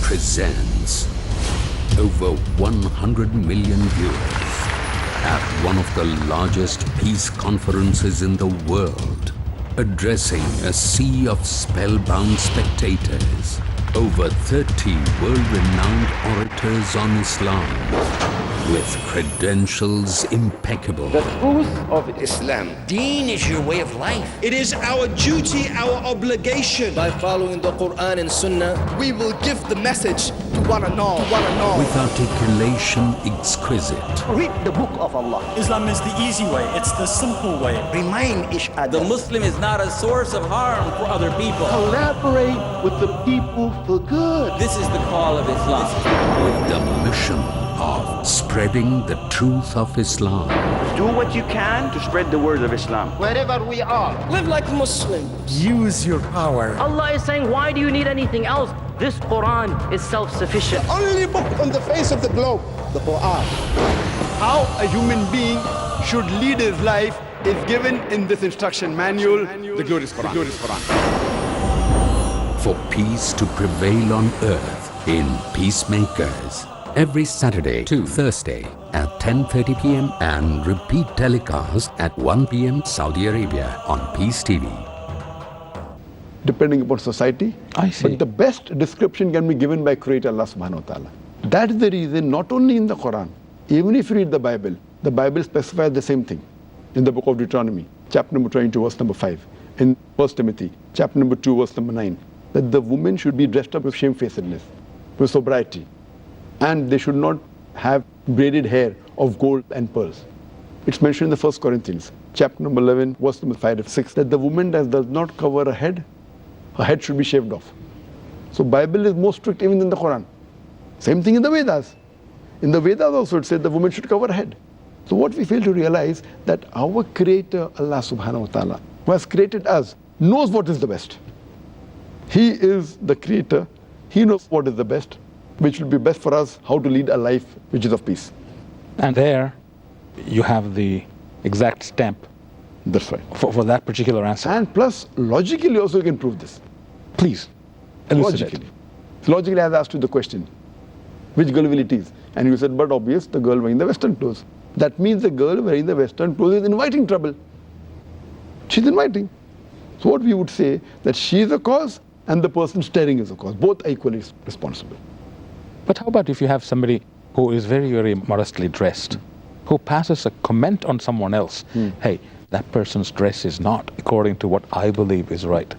presents over 100 million viewers at one of the largest peace conferences in the world, addressing a sea of spellbound spectators. Over 30 world-renowned orators on Islam with credentials impeccable. The truth of Islam. Deen is your way of life. It is our duty, our obligation. By following the Quran and Sunnah, we will give the message to one and all. With articulation exquisite. Read the book of Allah. Islam is the easy way. It's the simple way. Remind each other. The Muslim is not a source of harm for other people. Collaborate with the people for good. This is the call of Islam. With the mission of spreading the truth of Islam. Do what you can to spread the word of Islam. Wherever we are, live like Muslims. Use your power. Allah is saying, why do you need anything else? This Quran is self-sufficient. The only book on the face of the globe, the Quran. How a human being should lead his life is given in this instruction manual, the glorious Quran. For peace to prevail on earth in Peacemakers. Every Saturday to Thursday at 10:30 p.m. and repeat telecast at 1 p.m. Saudi Arabia on Peace TV. Depending upon society, I see. But the best description can be given by Creator Allah subhanahu wa ta'ala. That is the reason, not only in the Quran, even if you read the Bible specifies the same thing. In the book of Deuteronomy, chapter number 22, verse number 5. In 1 Timothy, chapter number 2, verse number 9. That the woman should be dressed up with shamefacedness, with sobriety. And they should not have braided hair of gold and pearls. It's mentioned in the 1 Corinthians, chapter number 11, verse number 5 to 6, that the woman that does not cover her head should be shaved off. So Bible is more strict even than the Quran. Same thing in the Vedas. In the Vedas also it said the woman should cover her head. So what we fail to realize that our Creator, Allah subhanahu wa ta'ala, who has created us, knows what is the best. He is the Creator. He knows what is the best, which will be best for us, how to lead a life which is of peace. And there you have the exact stamp. That's right. For that particular answer. And plus, logically also you can prove this. Please, elucidate. Logically I have asked you the question, which girl will it is? And you said, but obvious, the girl wearing the western clothes. That means the girl wearing the western clothes is inviting trouble. She's inviting. So what we would say, that she is the cause and the person staring is the cause. Both are equally responsible. But how about if you have somebody who is very, very modestly dressed, who passes a comment on someone else, hey, that person's dress is not according to what I believe is right.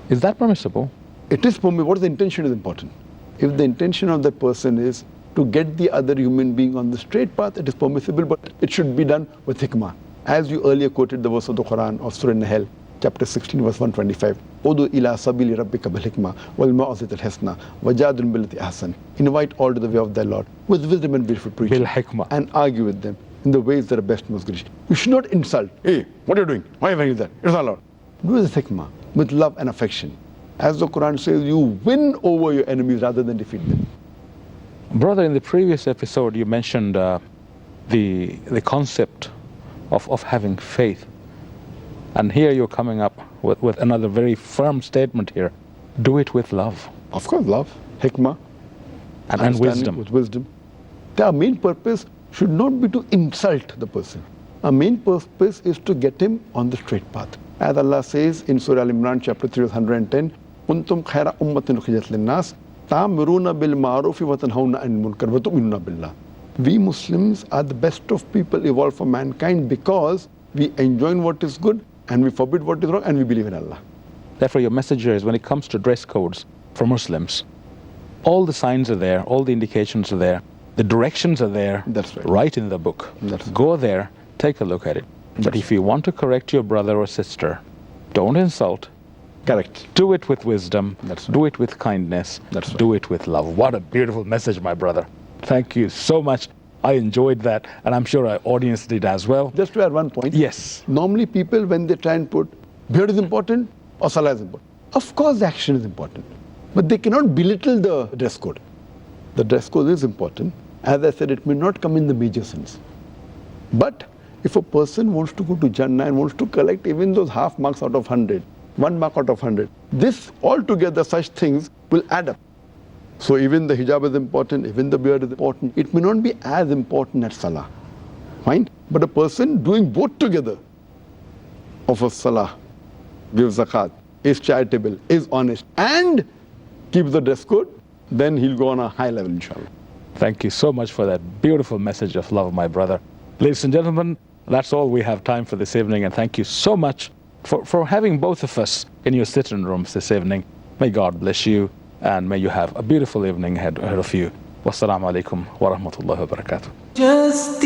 Is that permissible? It is permissible. What is the intention is important. If the intention of that person is to get the other human being on the straight path, it is permissible, but it should be done with hikmah. As you earlier quoted the verse of the Quran of Surah Nahl, chapter 16, verse 125. Udu ila sabili rabbika bil hikmah wal ma'azitil hasana wajadil billati ahsan. Invite all to the way of thy Lord with wisdom and beautiful preaching. Bil hikmah. And argue with them in the ways that are best most gracious. You should not insult. Hey, what are you doing? Why are you wearing that? It's not allowed. Do with hikmah, with love and affection. As the Quran says, you win over your enemies rather than defeat them. Brother, in the previous episode you mentioned the concept of having faith. And here you're coming up with another very firm statement here. Do it with love. Of course, love, hikmah, and wisdom. With wisdom. Our main purpose should not be to insult the person. Our main purpose is to get him on the straight path. As Allah says in Surah Al-Imran, chapter 3, 110, "Kuntum khayra ummatin ukhrijat lin-nas, ta'muruna bil ma'rufi wa tanhauna 'anil munkar wa tu'minuna billah." We Muslims are the best of people evolved for mankind because we enjoin what is good and we forbid what is wrong and we believe in Allah. Therefore, your message here is when it comes to dress codes for Muslims, all the signs are there, all the indications are there, the directions are there. That's right. In the book. That's Go there, take a look at it. But if you want to correct your brother or sister, don't insult. Correct. Do it with wisdom. That's right. Do it with kindness. That's right. Do it with love. What a beautiful message, my brother. Thank you so much. I enjoyed that, and I'm sure our audience did as well. Just to add one point. Yes. Normally people, when they try and put beard is important or salah is important. Of course the action is important. But they cannot belittle the dress code. The dress code is important. As I said, it may not come in the major sense. But if a person wants to go to Jannah and wants to collect even those half marks out of 100, 1 mark out of 100, this altogether, such things will add up. So even the hijab is important, even the beard is important. It may not be as important as salah. Fine? But a person doing both together, offers salah, gives zakat, is charitable, is honest, and keeps the dress code, then he'll go on a high level, inshallah. Thank you so much for that beautiful message of love, my brother. Ladies and gentlemen, that's all we have time for this evening, and thank you so much for having both of us in your sitting rooms this evening. May God bless you, and may you have a beautiful evening ahead of you. Wassalamu alaikum wa rahmatullahi wa barakatuh. Just